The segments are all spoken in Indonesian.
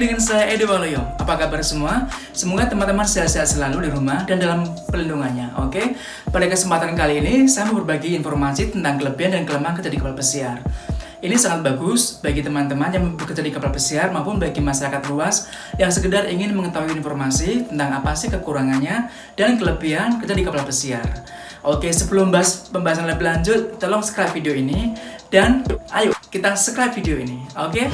dengan saya Edi Waluyo. Apa kabar semua? Semoga teman-teman sehat-sehat selalu di rumah dan dalam perlindungannya. Oke? Pada kesempatan kali ini saya mau berbagi informasi tentang kelebihan dan kelemahan kerja di kapal pesiar. Ini sangat bagus bagi teman-teman yang bekerja di kapal pesiar maupun bagi masyarakat luas yang sekedar ingin mengetahui informasi tentang apa sih kekurangannya dan kelebihan kerja di kapal pesiar. Oke, sebelum bahas pembahasan lebih lanjut, tolong subscribe video ini dan ayo kita subscribe video ini. Oke?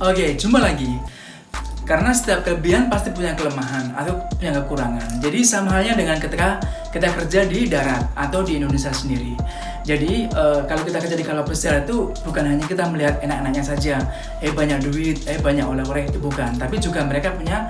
Oke, jumpa lagi. Karena setiap kelebihan pasti punya kelemahan atau punya kekurangan. Jadi sama halnya dengan ketika kita kerja di darat atau di Indonesia sendiri. Jadi kalau kita kerja di kapal pesiar itu bukan hanya kita melihat enak-enaknya saja, banyak duit, banyak oleh-oleh, itu bukan. Tapi juga mereka punya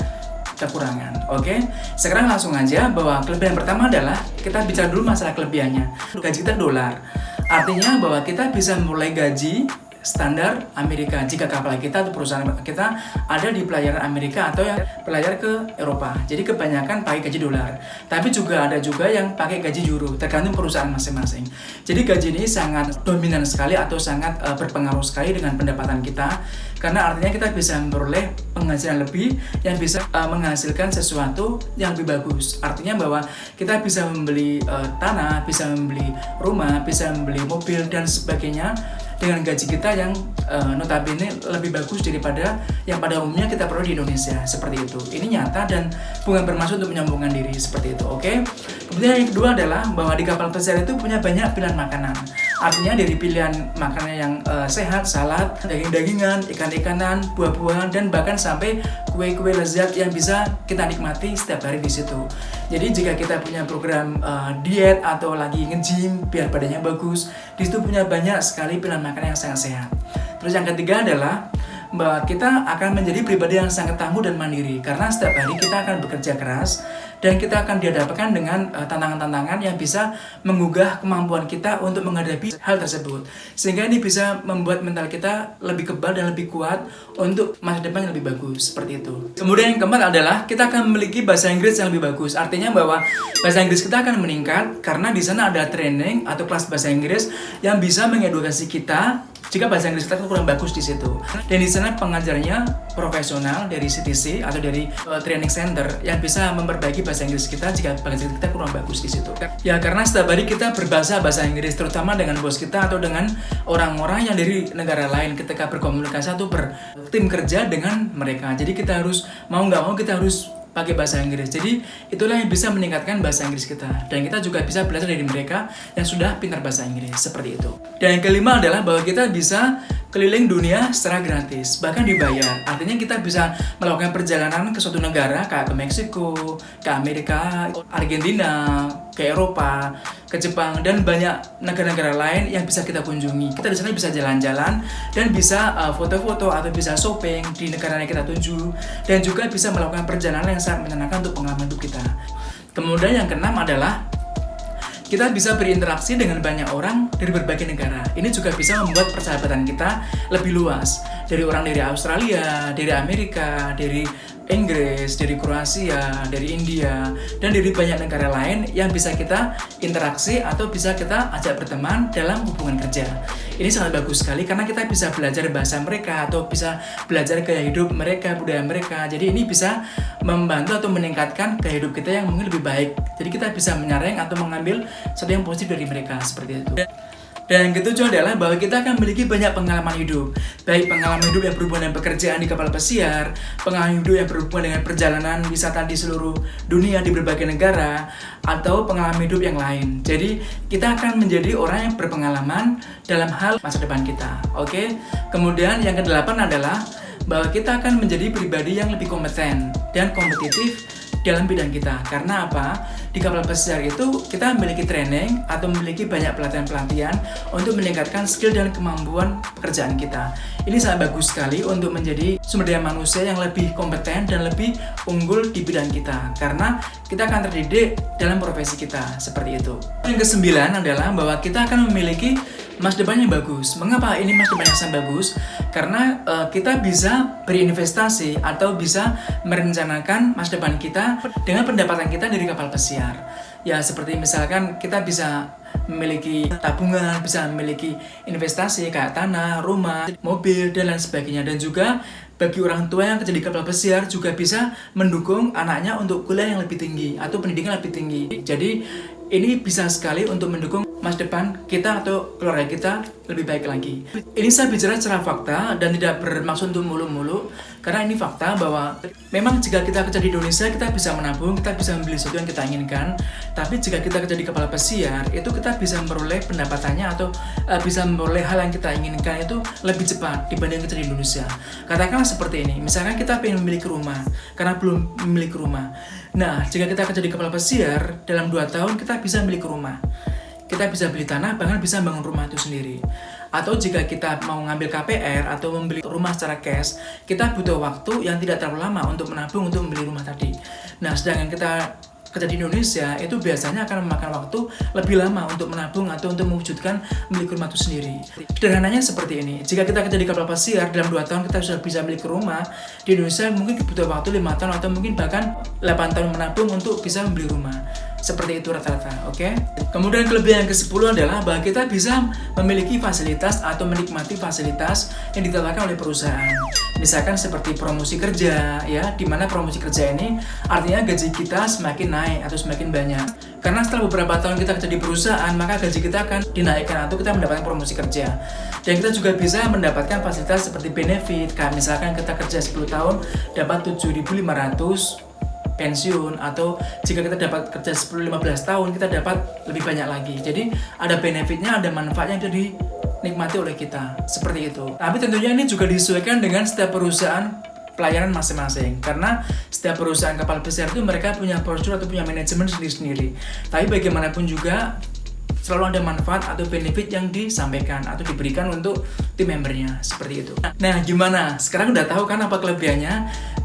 kekurangan. Oke, sekarang langsung aja bahwa kelebihan pertama adalah kita bicara dulu masalah kelebihannya. Gaji kita dolar. Artinya bahwa kita bisa memulai gaji standar Amerika jika kapal kita atau perusahaan kita ada di pelayaran Amerika atau yang berlayar ke Eropa. Jadi kebanyakan pakai gaji dolar. Tapi juga ada juga yang pakai gaji euro, tergantung perusahaan masing-masing. Jadi gaji ini sangat dominan sekali atau sangat berpengaruh sekali dengan pendapatan kita, karena artinya kita bisa memperoleh penghasilan lebih yang bisa menghasilkan sesuatu yang lebih bagus. Artinya bahwa kita bisa membeli tanah, bisa membeli rumah, bisa membeli mobil dan sebagainya dengan gaji kita yang notabene lebih bagus daripada yang pada umumnya kita peroleh di Indonesia. Seperti itu. Ini nyata dan bukan bermaksud untuk menyombongkan diri, seperti itu. Oke. Kemudian yang kedua adalah bahwa di kapal pesiar itu punya banyak pilihan makanan. Artinya dari pilihan makanan yang sehat, salad, daging-dagingan, ikan-ikanan, buah-buahan, dan bahkan sampai kue-kue lezat yang bisa kita nikmati setiap hari di situ. Jadi jika kita punya program diet atau lagi nge-gym biar badannya bagus, di situ punya banyak sekali pilihan makanan yang sangat sehat. Terus yang ketiga adalah bahwa kita akan menjadi pribadi yang sangat tangguh dan mandiri, karena setiap hari kita akan bekerja keras dan kita akan dihadapkan dengan tantangan-tantangan yang bisa menggugah kemampuan kita untuk menghadapi hal tersebut, sehingga ini bisa membuat mental kita lebih kebal dan lebih kuat untuk masa depan yang lebih bagus, seperti itu. Kemudian yang keempat adalah kita akan memiliki bahasa Inggris yang lebih bagus. Artinya bahwa bahasa Inggris kita akan meningkat karena di sana ada training atau kelas bahasa Inggris yang bisa mengedukasi kita jika bahasa Inggris kita kurang bagus di situ. Dan di sana pengajarnya profesional dari CTC atau dari training center yang bisa memperbaiki bahasa Inggris kita jika bahasa Inggris kita kurang bagus di situ. Ya, karena setiap hari kita berbahasa bahasa Inggris, terutama dengan bos kita atau dengan orang-orang yang dari negara lain ketika berkomunikasi atau bertim kerja dengan mereka. Jadi kita harus mau nggak mau kita harus pakai bahasa Inggris. Jadi itulah yang bisa meningkatkan bahasa Inggris kita. Dan kita juga bisa belajar dari mereka yang sudah pintar bahasa Inggris, seperti itu. Dan yang kelima adalah bahwa kita bisa keliling dunia secara gratis, bahkan dibayar. Artinya kita bisa melakukan perjalanan ke suatu negara, kayak ke Meksiko, ke Amerika, Argentina, ke Eropa, ke Jepang, dan banyak negara-negara lain yang bisa kita kunjungi. Kita di sana bisa jalan-jalan dan bisa foto-foto atau bisa shopping di negara yang kita tuju, dan juga bisa melakukan perjalanan yang sangat menyenangkan untuk pengalaman hidup kita. Kemudian yang keenam adalah kita bisa berinteraksi dengan banyak orang dari berbagai negara. Ini juga bisa membuat persahabatan kita lebih luas. Dari orang dari Australia, dari Amerika, dari Inggris, dari Kroasia, dari India, dan dari banyak negara lain yang bisa kita interaksi atau bisa kita ajak berteman dalam hubungan kerja. Ini sangat bagus sekali karena kita bisa belajar bahasa mereka atau bisa belajar gaya hidup mereka, budaya mereka. Jadi ini bisa membantu atau meningkatkan gaya hidup kita yang mungkin lebih baik. Jadi kita bisa menyaring atau mengambil sesuatu yang positif dari mereka, seperti itu. Dan yang ketujuh adalah bahwa kita akan memiliki banyak pengalaman hidup. Baik pengalaman hidup yang berhubungan dengan pekerjaan di kapal pesiar, pengalaman hidup yang berhubungan dengan perjalanan wisata di seluruh dunia di berbagai negara, atau pengalaman hidup yang lain. Jadi kita akan menjadi orang yang berpengalaman dalam hal masa depan kita. Oke? Kemudian yang kedelapan adalah bahwa kita akan menjadi pribadi yang lebih kompeten dan kompetitif dalam bidang kita. Karena apa? di kapal pesiar itu kita memiliki training atau memiliki banyak pelatihan-pelatihan untuk meningkatkan skill dan kemampuan pekerjaan kita. Ini sangat bagus sekali untuk menjadi sumber daya manusia yang lebih kompeten dan lebih unggul di bidang kita, karena kita akan terdidik dalam profesi kita, seperti itu. Yang kesembilan adalah bahwa kita akan memiliki masa depan yang bagus. Mengapa ini masa depan yang sangat bagus? Karena kita bisa berinvestasi atau bisa merencanakan masa depan kita dengan pendapatan kita dari kapal pesiar. Ya, seperti misalkan kita bisa memiliki tabungan, bisa memiliki investasi kayak tanah, rumah, mobil, dan lain sebagainya. Dan juga bagi orang tua yang kerja di kapal pesiar juga bisa mendukung anaknya untuk kuliah yang lebih tinggi atau pendidikan lebih tinggi. Jadi ini bisa sekali untuk mendukung masa depan kita atau keluarga kita lebih baik lagi. Ini saya bicara secara fakta dan tidak bermaksud untuk mulu-mulu, karena ini fakta bahwa memang jika kita kerja di Indonesia kita bisa menabung, kita bisa membeli sesuatu yang kita inginkan. Tapi jika kita kerja di kapal pesiar, itu kita bisa memperoleh pendapatannya atau bisa memperoleh hal yang kita inginkan itu lebih cepat dibanding kerja di Indonesia. Katakanlah seperti ini, misalkan kita ingin memiliki rumah karena belum memiliki rumah. Nah, jika kita kerja di kapal pesiar, dalam 2 tahun kita bisa memiliki rumah. Kita bisa beli tanah, bahkan bisa bangun rumah itu sendiri. Atau jika kita mau ngambil KPR atau membeli rumah secara cash, kita butuh waktu yang tidak terlalu lama untuk menabung untuk membeli rumah tadi. Nah, sedangkan kita kerja di Indonesia itu biasanya akan memakan waktu lebih lama untuk menabung atau untuk mewujudkan memiliki rumah itu sendiri. Sederhananya seperti ini, jika kita kerja di kapal pesiar dalam 2 tahun kita sudah bisa memiliki rumah, di Indonesia mungkin butuh waktu 5 tahun atau mungkin bahkan 8 tahun menabung untuk bisa membeli rumah. Seperti itu rata-rata, oke? Kemudian kelebihan yang ke-10 adalah bahwa kita bisa memiliki fasilitas atau menikmati fasilitas yang ditawarkan oleh perusahaan. Misalkan seperti promosi kerja, ya, di mana promosi kerja ini artinya gaji kita semakin naik atau semakin banyak. Karena setelah beberapa tahun kita kerja di perusahaan, maka gaji kita akan dinaikkan atau kita mendapatkan promosi kerja. Dan kita juga bisa mendapatkan fasilitas seperti benefit, kayak misalkan kita kerja 10 tahun dapat 7.500 pensiun, atau jika kita dapat kerja 10-15 tahun kita dapat lebih banyak lagi. Jadi ada benefitnya, ada manfaatnya yang bisa dinikmati oleh kita, seperti itu. Tapi tentunya ini juga disesuaikan dengan setiap perusahaan pelayanan masing-masing, karena setiap perusahaan kapal pesiar itu mereka punya prosedur atau punya manajemen sendiri-sendiri. Tapi bagaimanapun juga selalu ada manfaat atau benefit yang disampaikan atau diberikan untuk tim membernya, seperti itu. Nah, gimana? Sekarang udah tahu kan apa kelebihannya?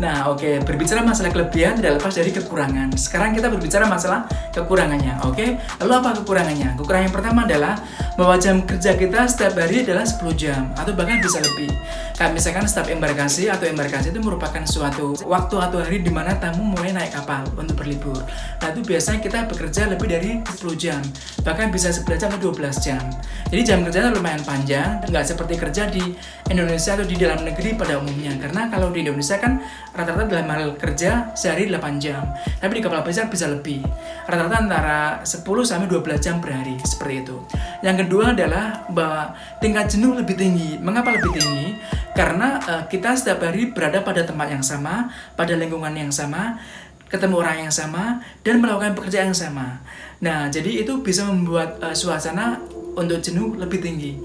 Nah, oke, berbicara masalah kelebihan tidak lepas dari kekurangan. Sekarang kita berbicara masalah kekurangannya, oke? Lalu apa kekurangannya? Kekurangan yang pertama adalah bahwa jam kerja kita setiap hari adalah 10 jam atau bahkan bisa lebih. Kayak misalkan setiap embarkasi itu merupakan suatu waktu atau hari di mana tamu mulai naik kapal untuk berlibur. Nah, itu biasanya kita bekerja lebih dari 10 jam, bahkan bisa 11 jam atau 12 jam. Jadi jam kerjanya lumayan panjang, nggak seperti kerja di Indonesia atau di dalam negeri pada umumnya. Karena kalau di Indonesia kan rata-rata dalam hal kerja sehari 8 jam, tapi di kapal pesiar bisa lebih. Rata-rata antara 10 sampai 12 jam per hari, seperti itu. Yang kedua adalah bahwa tingkat jenuh lebih tinggi. Mengapa lebih tinggi? Karena kita setiap hari berada pada tempat yang sama, pada lingkungan yang sama, ketemu orang yang sama, dan melakukan pekerjaan yang sama. Nah, jadi itu bisa membuat suasana untuk jenuh lebih tinggi.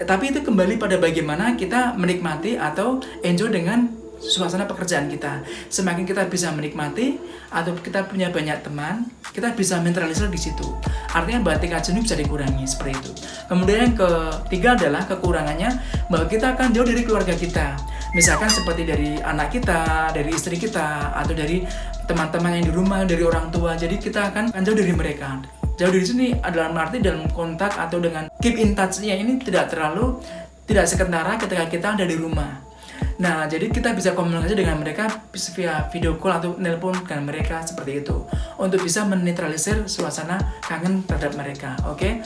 Tapi itu kembali pada bagaimana kita menikmati atau enjoy dengan suasana pekerjaan kita. Semakin kita bisa menikmati atau kita punya banyak teman, kita bisa mentalisir di situ. Artinya bahwa tingkat jenuh bisa dikurangi, seperti itu. Kemudian yang ketiga adalah kekurangannya bahwa kita akan jauh dari keluarga kita. Misalkan seperti dari anak kita, dari istri kita, atau dari teman-teman yang di rumah, dari orang tua. Jadi kita akan jauh dari mereka. Jauh dari sini adalah arti dalam kontak atau dengan keep in touch-nya ini tidak sekentara ketika kita ada di rumah. Nah, jadi kita bisa komunikasi dengan mereka via video call atau nelpon dengan mereka, seperti itu, untuk bisa menetralisir suasana kangen terhadap mereka, oke?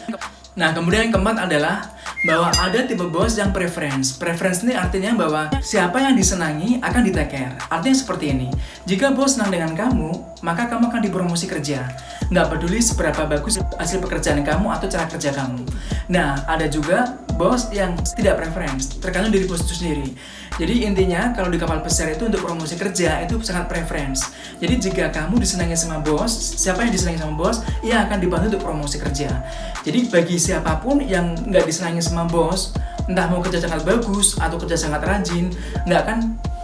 Nah, kemudian yang keempat adalah bahwa ada tipe bos yang preference. Preference ini artinya bahwa siapa yang disenangi akan di-take care. Artinya seperti ini, jika bos senang dengan kamu, maka kamu akan dipromosi kerja. Nggak peduli seberapa bagus hasil pekerjaan kamu atau cara kerja kamu. Nah, ada juga bos yang tidak preference, tergantung dari bos itu sendiri. Jadi intinya kalau di kapal pesiar itu untuk promosi kerja itu sangat preference. Jadi jika kamu disenangi sama bos, siapa yang disenangi sama bos, ia akan dibantu untuk promosi kerja. Jadi bagi siapapun yang nggak disenangi sama bos, entah mau kerja sangat bagus atau kerja sangat rajin, nggak akan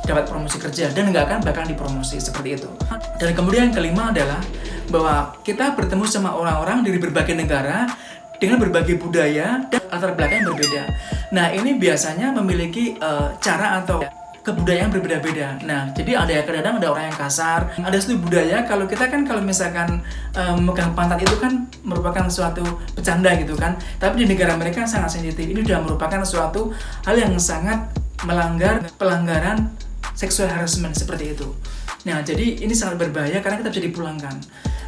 dapat promosi kerja dan nggak akan bakal dipromosi, seperti itu. Dan kemudian yang kelima adalah bahwa kita bertemu sama orang-orang dari berbagai negara dengan berbagai budaya dan latar belakang yang berbeda. Nah, ini biasanya memiliki cara atau kebudayaan berbeda-beda. Nah, jadi ada kadang-kadang ada orang yang kasar, ada suatu budaya kalau kita kan kalau misalkan megang pantat itu kan merupakan suatu bercanda gitu kan. Tapi di negara mereka sangat sensitif. Ini sudah merupakan suatu hal yang sangat melanggar pelanggaran seksual harassment seperti itu. Nah, jadi ini sangat berbahaya karena kita bisa dipulangkan.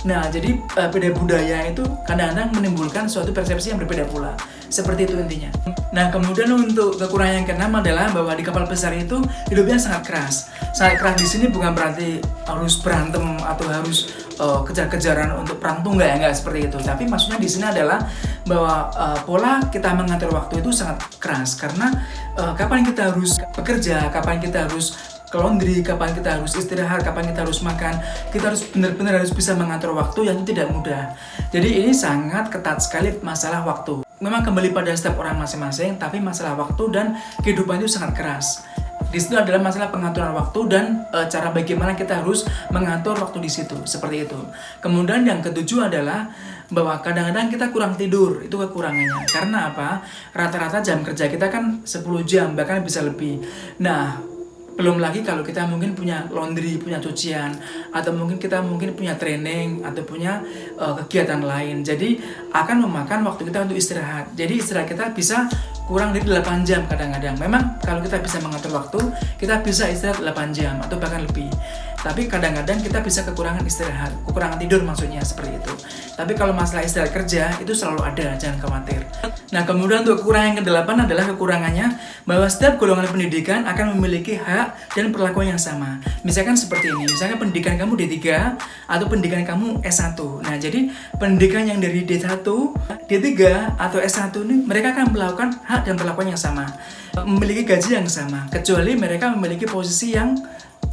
Nah, jadi beda budaya itu kadang-kadang menimbulkan suatu persepsi yang berbeda pula. Seperti itu intinya. Nah, kemudian untuk kekurangan yang keenam adalah bahwa di kapal besar itu hidupnya sangat keras. Sangat keras di sini bukan berarti harus berantem atau harus kejar-kejaran untuk perang tuh enggak seperti itu. Tapi maksudnya di sini adalah bahwa pola kita mengatur waktu itu sangat keras karena kapan kita harus bekerja, kapan kita harus ke laundry, kapan kita harus istirahat, kapan kita harus makan, kita harus benar-benar harus bisa mengatur waktu yang tidak mudah. Jadi ini sangat ketat sekali masalah waktu. Memang kembali pada setiap orang masing-masing, tapi masalah waktu dan kehidupan itu sangat keras. Di situ adalah masalah pengaturan waktu dan cara bagaimana kita harus mengatur waktu di situ, seperti itu. Kemudian yang ketujuh adalah bahwa kadang-kadang kita kurang tidur, itu kekurangannya. Karena apa? Rata-rata jam kerja kita kan 10 jam, bahkan bisa lebih. Nah, belum lagi kalau kita mungkin punya laundry, punya cucian, atau mungkin kita punya training atau punya kegiatan lain. Jadi akan memakan waktu kita untuk istirahat. Jadi istirahat kita bisa kurang dari 8 jam kadang-kadang. Memang kalau kita bisa mengatur waktu, kita bisa istirahat 8 jam atau bahkan lebih. Tapi kadang-kadang kita bisa kekurangan istirahat, kekurangan tidur maksudnya seperti itu. Tapi kalau masalah istirahat kerja itu selalu ada, jangan khawatir. Nah, kemudian untuk kekurangan yang ke-8 adalah kekurangannya bahwa setiap golongan pendidikan akan memiliki hak dan perlakuan yang sama. Misalkan seperti ini, misalnya pendidikan kamu D3 atau pendidikan kamu S1. Nah, jadi pendidikan yang dari D1, D3 atau S1 ini mereka akan melakukan hak dan perlakuan yang sama. Memiliki gaji yang sama, kecuali mereka memiliki posisi yang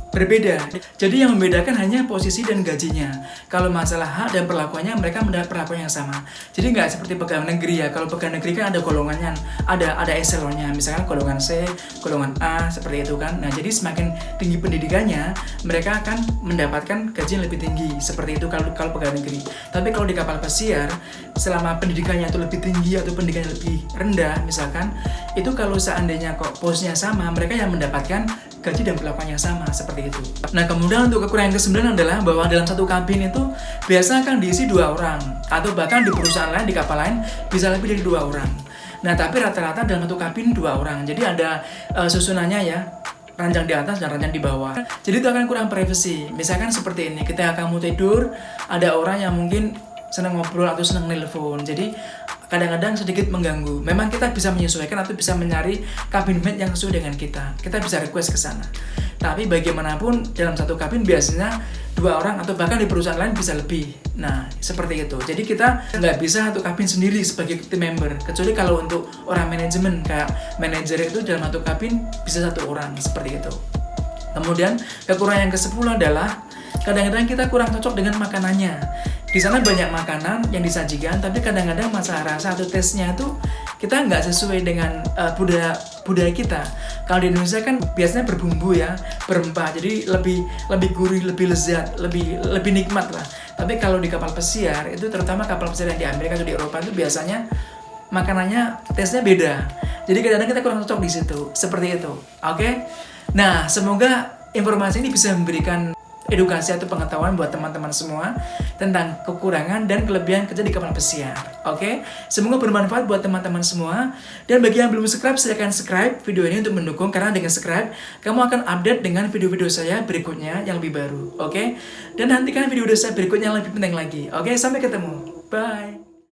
berbeda. Jadi yang membedakan hanya posisi dan gajinya. Kalau masalah hak dan perlakuannya mereka mendapat perlakuan yang sama. Jadi nggak seperti pegawai negeri ya. Kalau pegawai negeri kan ada golongannya, ada eselonnya. Misalkan golongan C, golongan A seperti itu kan. Nah, jadi semakin tinggi pendidikannya, mereka akan mendapatkan gaji yang lebih tinggi. Seperti itu kalau pegawai negeri. Tapi kalau di kapal pesiar, selama pendidikannya itu lebih tinggi atau pendidikannya lebih rendah, misalkan itu kalau seandainya kok posnya sama, mereka yang mendapatkan gaji dan perlakuan yang sama seperti itu. Nah, kemudian untuk kekurangan ke-9 adalah bahwa dalam satu kabin itu biasa akan diisi 2 orang atau bahkan di perusahaan lain, di kapal lain bisa lebih dari 2 orang. Nah, tapi rata-rata dalam satu kabin 2 orang. Jadi ada susunannya ya, ranjang di atas dan ranjang di bawah. Jadi itu akan kurang privasi. Misalkan seperti ini, ketika kamu tidur, ada orang yang mungkin senang ngobrol atau senang nelpon. Jadi kadang-kadang sedikit mengganggu. Memang kita bisa menyesuaikan atau bisa mencari kabin mate yang sesuai dengan kita. Kita bisa request ke sana. Tapi bagaimanapun dalam satu kabin biasanya 2 orang atau bahkan di perusahaan lain bisa lebih. Nah, seperti itu. Jadi kita nggak bisa satu kabin sendiri sebagai team member. Kecuali kalau untuk orang manajemen, kayak manajer itu dalam satu kabin bisa 1 orang, seperti itu. Kemudian kekurangan yang ke-10 adalah kadang-kadang kita kurang cocok dengan makanannya. Di sana banyak makanan yang disajikan, tapi kadang-kadang masalah rasa atau taste-nya itu kita nggak sesuai dengan budaya kita. Kalau di Indonesia kan biasanya berbumbu ya, berempah, jadi lebih gurih, lebih lezat, lebih nikmat lah. Tapi kalau di kapal pesiar itu, terutama kapal pesiar yang di Amerika atau di Eropa itu biasanya makanannya taste-nya beda. Jadi kadang-kadang kita kurang cocok di situ, seperti itu. Oke? Nah, semoga informasi ini bisa memberikan edukasi atau pengetahuan buat teman-teman semua tentang kekurangan dan kelebihan kerja di kapal pesiar. Oke? Semoga bermanfaat buat teman-teman semua. Dan bagi yang belum subscribe, silakan subscribe video ini untuk mendukung, karena dengan subscribe kamu akan update dengan video-video saya berikutnya yang lebih baru. Oke? Dan nantikan video-video saya berikutnya yang lebih penting lagi. Oke? Sampai ketemu. Bye.